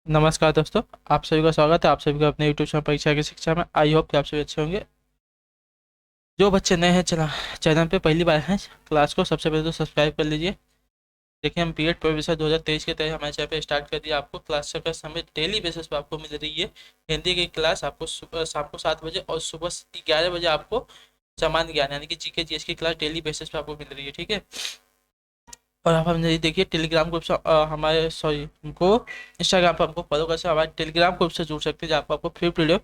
नमस्कार दोस्तों। आप सभी का स्वागत है आप सभी का अपने यूट्यूब चैनल परीक्षा की शिक्षा में। आई होप कि आप सभी अच्छे होंगे। जो बच्चे नए हैं चैनल पे पहली बार हैं, क्लास को सबसे पहले तो सब्सक्राइब कर लीजिए। देखिए, हम बीएड प्रोफेसर 2023 के तहत हमारे चैनल पे स्टार्ट कर दिया। आपको क्लास का समय डेली बेसिस पे आपको मिल रही है। हिंदी की क्लास आपको शाम को 7 बजे और सुबह 11 बजे आपको सामान्य ज्ञान यानी कि जीके जीएस की क्लास डेली बेसिस पे आपको मिल रही है। ठीक है। और आप हम ये देखिए, टेलीग्राम ग्रुप से हमारे सॉरी हमको इंस्टाग्राम पर हमको फॉलो कर सकते हैं। हमारे टेलीग्राम ग्रुप से जुड़ सकते हैं जहाँ पर आपको फ्री पीडीएफ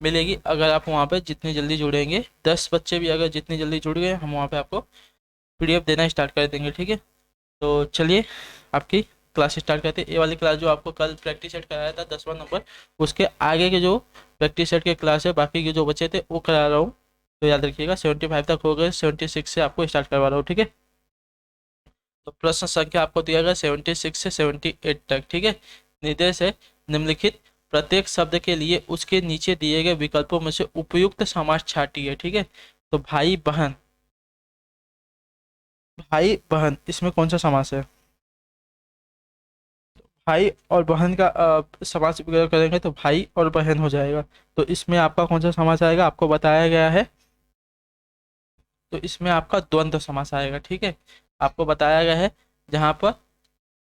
मिलेगी। अगर आप वहाँ पे जितनी जल्दी जुड़ेंगे, 10 बच्चे भी अगर जितनी जल्दी जुड़ गए, हम वहाँ पे आपको पीडीएफ देना स्टार्ट कर देंगे। ठीक है। तो चलिए, आपकी क्लास स्टार्ट करते हैं। ये वाली क्लास जो आपको कल प्रैक्टिस सेट कराया था 10वां नंबर, उसके आगे के जो प्रैक्टिस सेट के क्लास है, बाकी के जो बच्चे थे वो करा रहा हूँ। तो याद रखिएगा, 75 तक हो गए, 76 से आपको स्टार्ट करवा रहा हूँ। ठीक है। तो प्रश्न संख्या आपको दिया गया 76 से 78 तक। ठीक है। निर्देश है, निम्नलिखित प्रत्येक शब्द के लिए उसके नीचे दिए गए विकल्पों में से उपयुक्त समास छांटिए। ठीक है। तो भाई बहन, भाई बहन इसमें कौन सा समास है? भाई और बहन का समास वगैरह करेंगे तो भाई और बहन हो जाएगा। तो इसमें आपका कौन सा समास आएगा आपको बताया गया है। तो इसमें आपका द्वंद्व समास आएगा। ठीक है। आपको बताया गया है जहाँ पर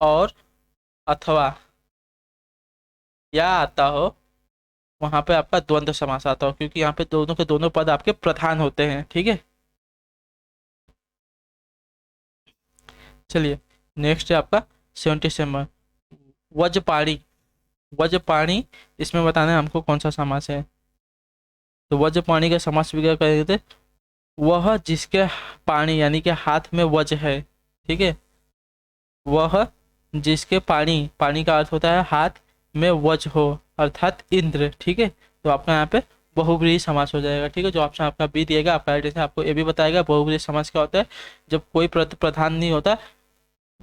और अथवा या आता हो, वहां पे आपका द्वंद्व समास आता हो, क्योंकि यहाँ पे दोनों के दोनों पद आपके प्रधान होते हैं। ठीक है। चलिए, नेक्स्ट है आपका 77। वज्रपाणी, वज्रपाणी इसमें बताना है हमको कौन सा समास है। तो वज्रपाणी का समास विग्रह करेंगे थे, वह जिसके पाणी यानी कि हाथ में वज्र है। ठीक है। वह जिसके पाणी, पाणी का अर्थ होता है हाथ में वज्र हो, अर्थात इंद्र। ठीक है। तो आपका यहाँ पे बहुब्रीहि समास हो जाएगा। ठीक है। जो ऑप्शन आपका बी दिएगा, आपका राइट आंसर आपको ये भी बताएगा बहुब्रीहि समास क्या होता है। जब कोई प्रधान नहीं होता,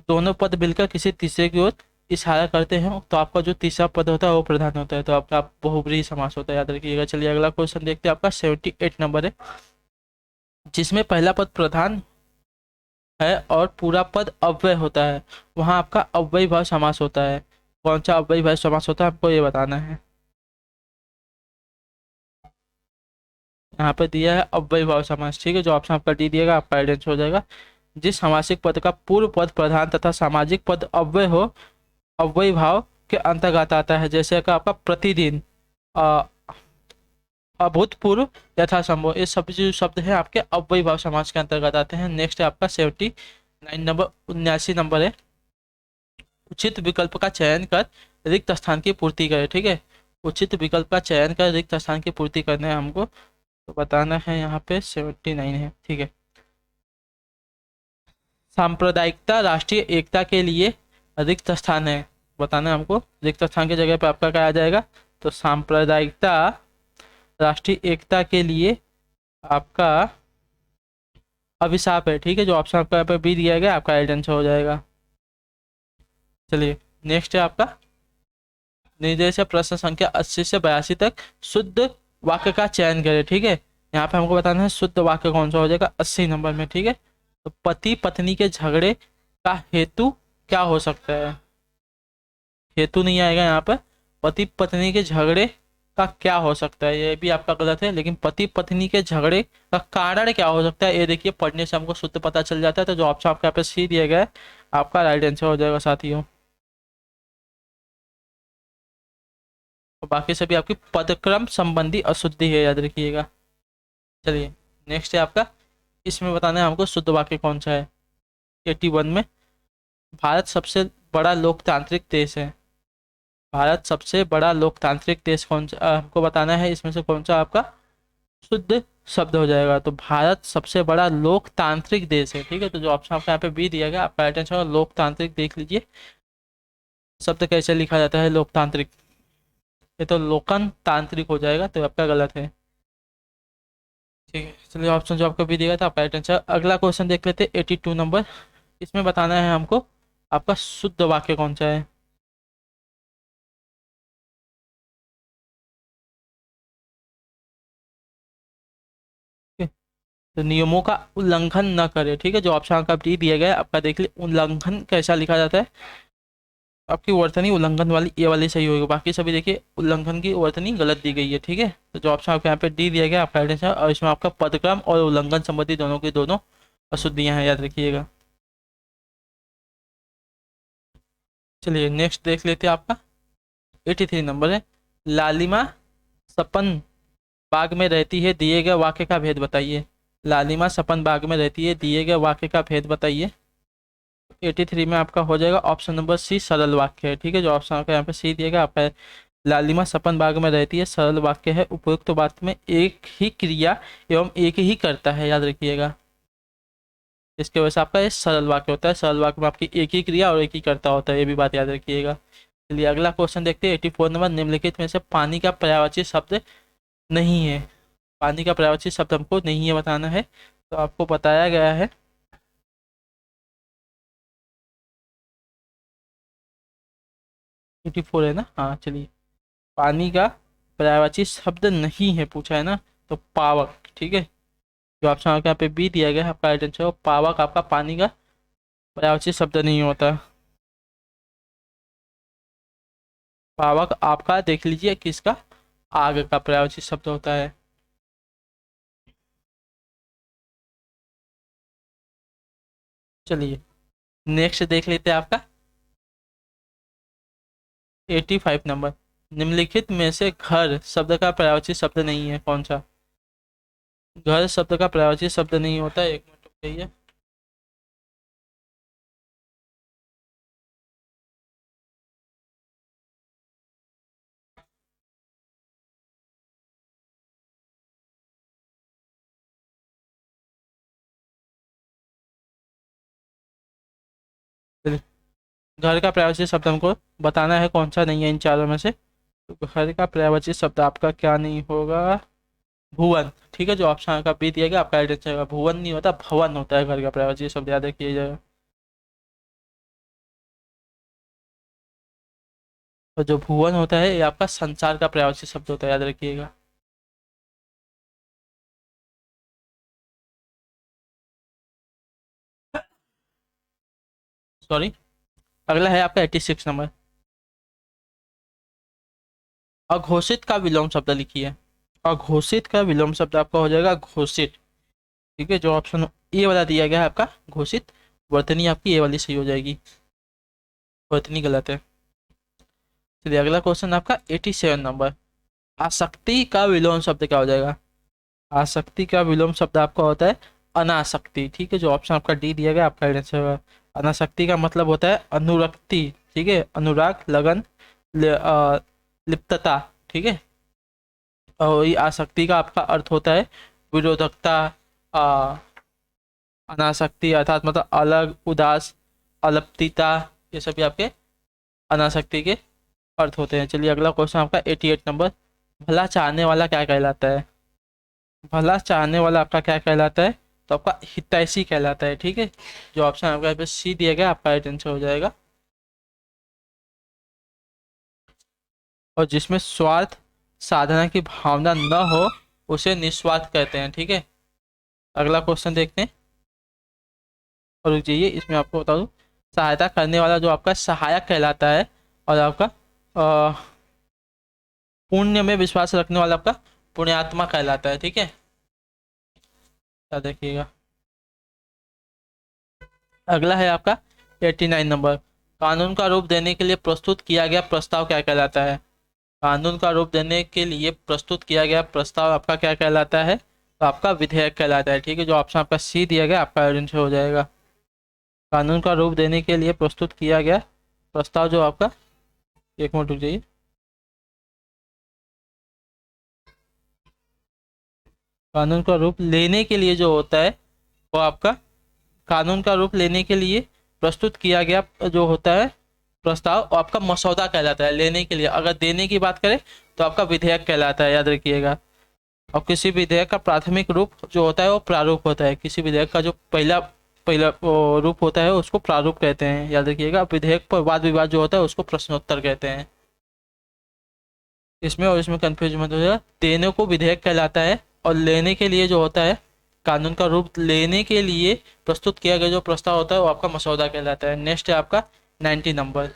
दोनों पद मिलकर किसी तीसरे की ओर इशारा करते हैं, तो आपका जो तीसरा पद होता है वो प्रधान होता है, तो आपका बहुब्रीहि समास होता है, याद रखिएगा। चलिए, अगला क्वेश्चन देखते हैं। आपका 78 नंबर है, जिसमें पहला पद प्रधान है और पूरा पद अव्यय होता है, वहां आपका अव्ययी भाव समास होता है। कौन सा अव्ययी भाव समास होता है आपको ये बताना है। यहाँ पे दिया है अव्ययी भाव समास। ठीक है। जो ऑप्शन आपका डी दिएगा, आपका राइट आंसर हो जाएगा। जिस सामासिक पद का पूर्व पद प्रधान तथा सामाजिक पद अव्यय हो, अव्ययी भाव के अंतर्गत आता है। जैसे कि आपका प्रतिदिन, अ, अभूतपूर्व, यथासंभव, ये सब जो शब्द हैं आपके अव्ययी भाव समास के अंतर्गत आते हैं। नेक्स्ट है आपका 79 नंबर, 79 नंबर है, उचित विकल्प का चयन कर रिक्त स्थान की पूर्ति करें। ठीक है। उचित विकल्प का चयन कर रिक्त स्थान की पूर्ति करने है हमको, तो बताना है यहाँ पे 79 है। ठीक है। सांप्रदायिकता राष्ट्रीय एकता के लिए रिक्त स्थान है, बताना है हमको। रिक्त स्थान की जगह पे आपका क्या आ जाएगा? तो सांप्रदायिकता राष्ट्रीय एकता के लिए आपका अभिशाप है। ठीक है। जो ऑप्शन आपका यहाँ पे बी दिया गया, आपका राइट आंसर हो जाएगा। चलिए, नेक्स्ट है आपका निर्देश है, प्रश्न संख्या 80 से 82 तक शुद्ध वाक्य का चयन करें। ठीक है। यहाँ पे हमको बताना है शुद्ध वाक्य कौन सा हो जाएगा 80 नंबर में। ठीक है। तो पति पत्नी के झगड़े का हेतु क्या हो सकता है? हेतु नहीं आएगा यहाँ पर। पति पत्नी के झगड़े का क्या हो सकता है, ये भी आपका गलत है। लेकिन पति पत्नी के झगड़े का कारण क्या हो सकता है, ये देखिए पढ़ने से हमको शुद्ध पता चल जाता है। तो जो ऑप्शन आपके यहाँ पे सी दिया गया है, आपका राइट आंसर हो जाएगा साथियों। और बाकी सभी आपकी पदक्रम संबंधी अशुद्धि है, याद रखिएगा। चलिए, नेक्स्ट है आपका, इसमें बताना है हमको शुद्ध वाक्य कौन सा है। 81 में, भारत सबसे बड़ा लोकतांत्रिक देश है। भारत सबसे बड़ा लोकतांत्रिक देश कौन सा, हमको बताना है इसमें से कौन सा आपका शुद्ध शब्द हो जाएगा। तो भारत सबसे बड़ा लोकतांत्रिक देश है। ठीक है। तो जो ऑप्शन आपका यहाँ पे बी दिया गया, आपका राइट आंसर लोकतांत्रिक। देख लीजिए शब्द कैसे लिखा जाता है लोकतांत्रिक, ये तो लोकन तांत्रिक हो जाएगा, तो आपका गलत है। ठीक है। चलिए, ऑप्शन जो आपको भी दिया था आपका राइट आंसर। अगला क्वेश्चन देख लेते हैं 82 नंबर, इसमें बताना है हमको आपका शुद्ध वाक्य कौन सा है। ठीक है। तो नियमों का उल्लंघन न करे। ठीक है। जो ऑप्शन आपका डी दिया गया है, आपका देख लिया उल्लंघन कैसा लिखा जाता है। आपकी वर्तनी उल्लंघन वाली ये वाली सही होगी, बाकी सभी देखिए उल्लंघन की वर्तनी गलत दी गई है। ठीक है, तो जो ऑप्शन आपको यहाँ पे डी दिया गया आपका राइट आंसर, और इसमें आपका पदक्रम और उल्लंघन संबंधी दोनों की दोनों अशुद्धियां हैं, याद रखिएगा। चलिए नेक्स्ट देख लेते हैं, आपका 83 नंबर है। लालिमा सपन बाग में रहती है, दिए गए वाक्य का भेद बताइए। लालिमा सपन बाग में रहती है, दिए गए वाक्य का भेद बताइए। 83 में आपका हो जाएगा ऑप्शन नंबर सी, सरल वाक्य है। ठीक है, जो ऑप्शन आपका यहाँ पे सी दिएगा आपका, लालिमा सपन बाग में रहती है सरल वाक्य है, उपयुक्त वाक्य में एक ही क्रिया एवं एक ही करता है, याद रखिएगा। इसके वजह से आपका ये सरल वाक्य होता है, सरल वाक्य में आपकी एक ही क्रिया और एक ही कर्ता होता है, ये भी बात याद रखिएगा। चलिए अगला क्वेश्चन देखते हैं 84 नंबर। निम्नलिखित में से पानी का पर्यायवाची शब्द नहीं है। पानी का पर्यायवाची शब्द हमको नहीं है बताना है, तो आपको बताया गया है 84 है ना, हाँ चलिए। पानी का पर्यायवाची शब्द नहीं है पूछा है ना, तो पावक। ठीक है, जो ऑप्शन आपके यहाँ पे बी दिया गया है आपका राइट आंसर, पावक आपका पानी का पर्यायवाची शब्द नहीं होता। पावक आपका देख लीजिए किसका, आग का पर्यायवाची शब्द होता है। चलिए नेक्स्ट देख लेते हैं आपका 85 नंबर। निम्नलिखित में से घर शब्द का पर्यायवाची शब्द नहीं है, कौन सा? घर शब्द का पर्यायवाची शब्द नहीं होता है, एक मिनट रुकिए। चलिए, घर का पर्यायवाची शब्द हमको बताना है कौन सा नहीं है इन चारों में से। तो घर का पर्यायवाची शब्द आपका क्या नहीं होगा, भुवन। ठीक है, जो ऑप्शन का बी दिया गया आपका राइट आंसर होगा, भुवन नहीं होता भवन होता है घर का पर्यायवाची शब्द, याद रखिए। और जो भुवन होता है ये आपका संसार का पर्यायवाची शब्द होता है, याद रखिएगा। सॉरी, अगला है आपका 86 नंबर। अघोषित का विलोम शब्द लिखिए। अघोषित का विलोम शब्द आपका हो जाएगा घोषित। ठीक है, जो ऑप्शन ए वाला दिया गया है आपका घोषित, वर्तनी आपकी ए वाली सही हो जाएगी, वर्तनी गलत है। चलिए अगला क्वेश्चन आपका 87 नंबर। आसक्ति का विलोम शब्द क्या हो जाएगा? आसक्ति का विलोम शब्द आपका होता है अनासक्ति। ठीक है, जो ऑप्शन आपका डी दिया गया आपका राइट आंसर होगा। अनासक्ति का मतलब होता है अनुरक्ति। ठीक है, अनुराग, लगन, लिप्तता। ठीक है, और ये आसक्ति का आपका अर्थ होता है विरोधकता, आ, अनासक्ति अर्थात मतलब अलग, उदास, अलप्तिता, ये सभी आपके अनासक्ति के अर्थ होते हैं। चलिए अगला क्वेश्चन आपका 88 नंबर। भला चाहने वाला क्या कहलाता है? भला चाहने वाला आपका क्या कहलाता है? तो आपका हितैषी कहलाता है। ठीक है, जो ऑप्शन आपका यहाँ पे सी दिया गया आपका राइट आंसर हो जाएगा। और जिसमें स्वार्थ साधना की भावना न हो उसे निस्वार्थ कहते हैं। ठीक है, अगला क्वेश्चन देखते हैं। और रुक जाइए, इसमें आपको बता दूं, सहायता करने वाला जो आपका सहायक कहलाता है, और आपका पुण्य में विश्वास रखने वाला आपका पुण्यात्मा कहलाता है। ठीक है, याद रखिएगा। अगला है आपका 89 नंबर। कानून का रूप देने के लिए प्रस्तुत किया गया प्रस्ताव क्या कहलाता है? कानून का रूप देने के लिए प्रस्तुत किया गया प्रस्ताव आपका क्या कहलाता है? तो आपका विधेयक कहलाता है। ठीक है, जो ऑप्शन आपका सी दिया गया आपका आंसर हो जाएगा। कानून का रूप देने के लिए प्रस्तुत किया गया प्रस्ताव जो आपका, एक मिनट रुक जाइए, कानून का रूप लेने के लिए जो होता है वो आपका, कानून का रूप लेने के लिए प्रस्तुत किया गया जो होता है प्रस्ताव, वो आपका मसौदा कहलाता है। लेने के लिए, अगर देने की बात करें तो आपका विधेयक कहलाता है, याद रखिएगा। और किसी विधेयक का प्राथमिक रूप जो होता है वो प्रारूप होता है। किसी विधेयक का जो पहला पहला रूप होता है उसको प्रारूप कहते हैं, याद रखिएगा। विधेयक पर वाद विवाद जो होता है उसको प्रश्नोत्तर कहते हैं। इसमें और इसमें कंफ्यूज मत हो जाएगा, देने को विधेयक कहलाता है, और लेने के लिए जो होता है, कानून का रूप लेने के लिए प्रस्तुत किया गया जो प्रस्ताव होता है वो आपका मसौदा कहलाता है। नेक्स्ट है आपका 90 नंबर।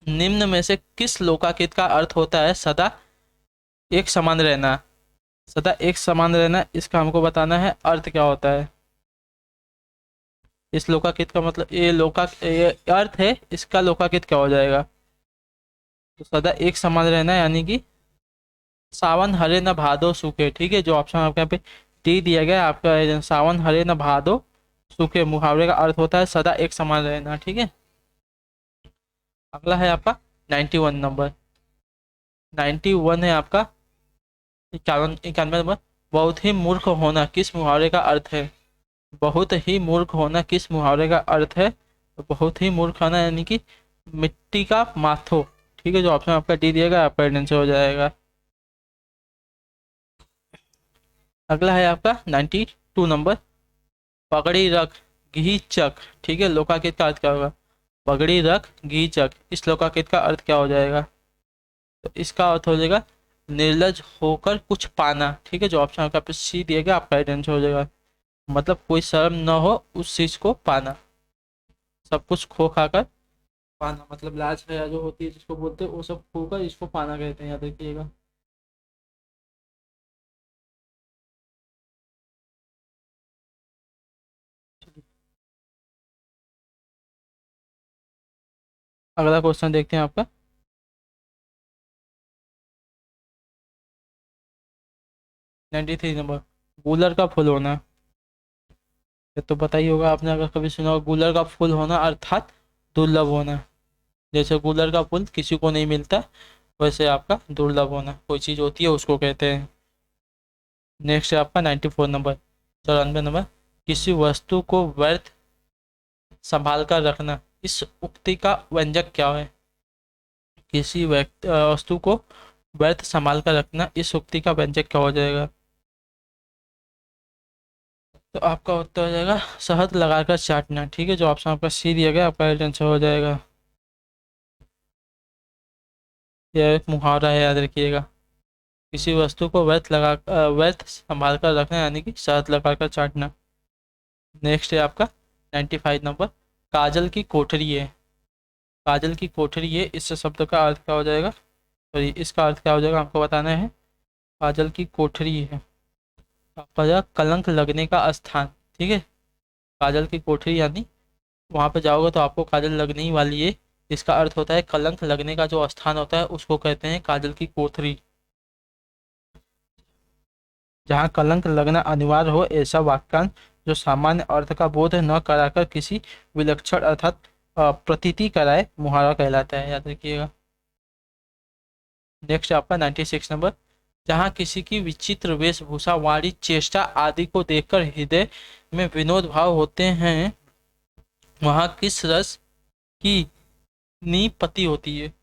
निम्न में से किस लोकाकित का अर्थ होता है सदा एक समान रहना? सदा एक समान रहना, इसका हमको बताना है अर्थ क्या होता है। इस लोकाकित का मतलब, ये अर्थ है, इसका लोकाकित क्या हो जाएगा? तो सदा एक समान रहना यानी कि सावन हरे न भादो सूखे, ठीक है। जो ऑप्शन आपके यहाँ पे डी दिया गया है आपका, सावन हरे न भादो सूखे मुहावरे का अर्थ होता है सदा एक समान रहना, ठीक है। अगला है आपका 91 नंबर। 91 है आपका, 91 नंबर। बहुत ही मूर्ख होना किस मुहावरे का अर्थ है? बहुत ही मूर्ख होना किस मुहावरे का अर्थ है? तो बहुत ही मूर्ख होना यानी कि मिट्टी का माथो, ठीक है। जो ऑप्शन आपका डी दिएगा आपका आंसर हो जाएगा। अगला है आपका 92 नंबर। पगड़ी रख घी चक, ठीक है। लोकाकित का अर्थ क्या होगा? पगड़ी रख घी चक, इस लोकाकित का अर्थ क्या हो जाएगा? तो इसका अर्थ हो जाएगा निर्लज होकर कुछ पाना, ठीक है। जो ऑप्शन आपका पे सी दिया गया आपका राइट आंसर हो जाएगा। मतलब कोई शर्म न हो उस चीज को पाना, सब कुछ खो खाकर पाना, मतलब लाज है जो होती है जिसको बोलते हैं वो सब खोकर इसको पाना कहते हैं, याद रखिएगा। अगला क्वेश्चन देखते हैं आपका। 93 नंबर। गूलर का फूल होना, ये तो पता ही होगा आपने अगर कभी सुना होगा। गूलर का फूल होना अर्थात दुर्लभ होना। जैसे गूलर का फूल किसी को नहीं मिलता, वैसे आपका दुर्लभ होना, कोई चीज होती है उसको कहते हैं। नेक्स्ट है आपका 94 नंबर, 94 नंबर। किसी वस्तु को व्यर्थ संभाल कर रखना, इस उक्ति का व्यंजक क्या है? किसी वस्तु को व्यर्थ संभाल कर रखना, इस उक्ति का व्यंजक क्या हो जाएगा? तो आपका उत्तर हो जाएगा शहद लगाकर चाटना, ठीक है। जो ऑप्शन आपका सी दिया गया आपका राइट आंसर हो जाएगा। यह एक मुहावरा है, याद रखिएगा। किसी वस्तु को व्यर्थ संभाल कर रखना यानी कि शहद लगाकर चाटना। नेक्स्ट है आपका 95 नंबर। काजल की कोठरी है, काजल की कोठरी है, इस शब्द का अर्थ क्या हो जाएगा? सॉरी, इसका अर्थ क्या हो जाएगा आपको बताना है। काजल की कोठरी है आपका जाएगा कलंक लगने का स्थान, ठीक है। काजल की कोठरी यानी वहां पे जाओगे तो आपको काजल लगने ही वाली है, इसका अर्थ होता है कलंक लगने का जो स्थान होता है उसको कहते हैं काजल की कोठरी। जहाँ कलंक लगना अनिवार्य हो ऐसा वाक्यांश जो सामान्य अर्थ का बोध न कराकर किसी विलक्षण अर्थात प्रतीति कराए मुहावरा कहलाता है, याद रखिएगा। नेक्स्ट आपका 96 नंबर। जहाँ किसी की विचित्र वेशभूषा वाणी चेष्टा आदि को देखकर हृदय में विनोद भाव होते हैं, वहाँ किस रस की नीपति होती है?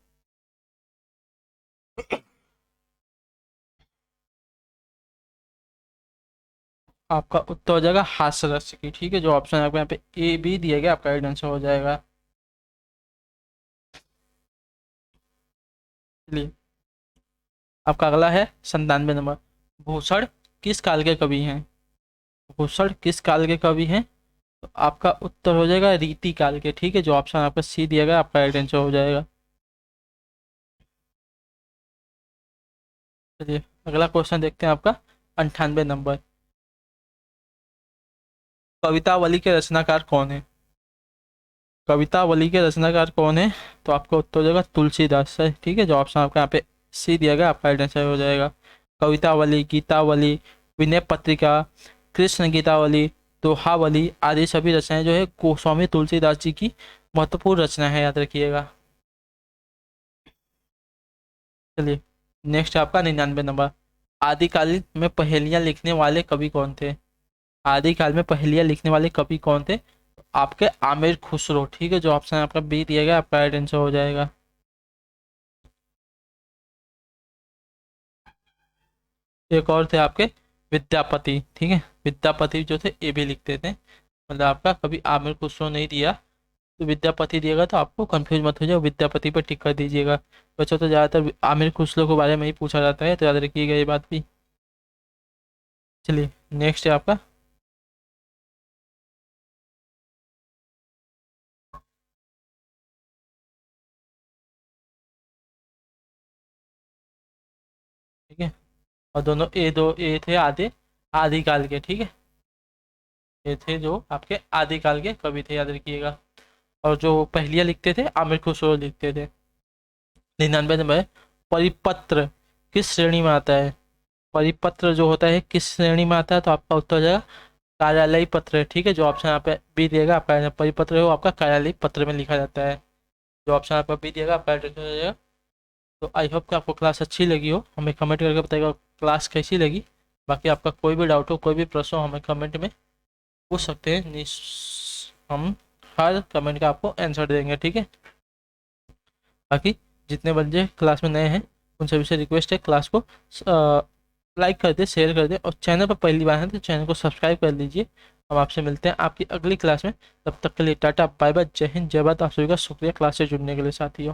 आपका उत्तर हो जाएगा हास्य रस की, ठीक है। जो ऑप्शन आपको यहाँ पे ए बी दिया गया आपका राइट आंसर हो जाएगा। चलिए, आपका अगला है 97 नंबर। भूषण किस काल के कवि हैं? भूषण किस काल के कवि हैं? तो आपका उत्तर हो जाएगा रीति काल के, ठीक है। जो ऑप्शन आपका सी दिया गया आपका राइट आंसर हो जाएगा। चलिए, अगला क्वेश्चन देखते हैं आपका 98 नंबर। कवितावली के रचनाकार कौन है? कवितावली के रचनाकार कौन है? तो आपका उत्तर हो जाएगा तुलसीदास है, ठीक है। जो ऑप्शन आपका यहाँ पे सी दिया गया आपका राइट आंसर हो जाएगा। कवितावली, गीतावली, विनय पत्रिका, कृष्ण गीतावली, दोहावली आदि सभी रचनाएं जो है गोस्वामी तुलसीदास जी की महत्वपूर्ण रचना है, याद रखिएगा। चलिए, नेक्स्ट आपका 99 नंबर। आदिकाल में पहेलियां लिखने वाले कवि कौन थे? आदिकाल में पहेलियां लिखने वाले कवि कौन थे? आपके आमिर खुसरो, ठीक है। जो ऑप्शन आपका बी दिया गया आपका राइट आंसर हो जाएगा। एक और थे आपके विद्यापति, ठीक है। विद्यापति जो थे ये भी लिखते थे, मतलब आपका कभी आमिर खुसरो नहीं दिया तो विद्यापति दिएगा, तो आपको कंफ्यूज मत हो जाए, विद्यापति पर टिक कर दीजिएगा। बच्चों तो ज़्यादातर आमिर खुसरो के बारे में ही पूछा जाता है, तो याद रखिएगा ये बात भी। चलिए, नेक्स्ट है आपका ठीक है। और दोनों ए थे आधे आदिकाल के, ठीक है। ये थे जो आपके आदिकाल के कवि थे, याद रखिएगा। और जो पहलिया लिखते थे आमिर खुसरो लिखते थे। 99 नंबर, परिपत्र किस श्रेणी में आता है? परिपत्र जो होता है किस श्रेणी में आता है, तो आपका उत्तर हो जाएगा कार्यालयी पत्र, ठीक है। जो ऑप्शन यहाँ पे बी दिएगा आपका परिपत्र है वो आपका कार्यालयी पत्र में लिखा जाता है। जो ऑप्शन आपका बी दिएगा आपका हो जाएगा। तो आई होप कि आपको क्लास अच्छी लगी हो, हमें कमेंट करके बताइएगा क्लास कैसी लगी। बाकी आपका कोई भी डाउट हो, कोई भी प्रश्न हो, हमें कमेंट में पूछ सकते हैं। हम हर कमेंट का आपको आंसर देंगे, ठीक है। बाकी जितने बच्चे क्लास में नए हैं उन सभी से रिक्वेस्ट है क्लास को लाइक कर दे, शेयर कर दे, और चैनल पर पहली बार है तो चैनल को सब्सक्राइब कर लीजिए। हम आपसे मिलते हैं आपकी अगली क्लास में। तब तक के लिए टाटा बाय बाय, जय हिंद जय भारत। आप सभी का शुक्रिया क्लास से जुड़ने के लिए साथियों।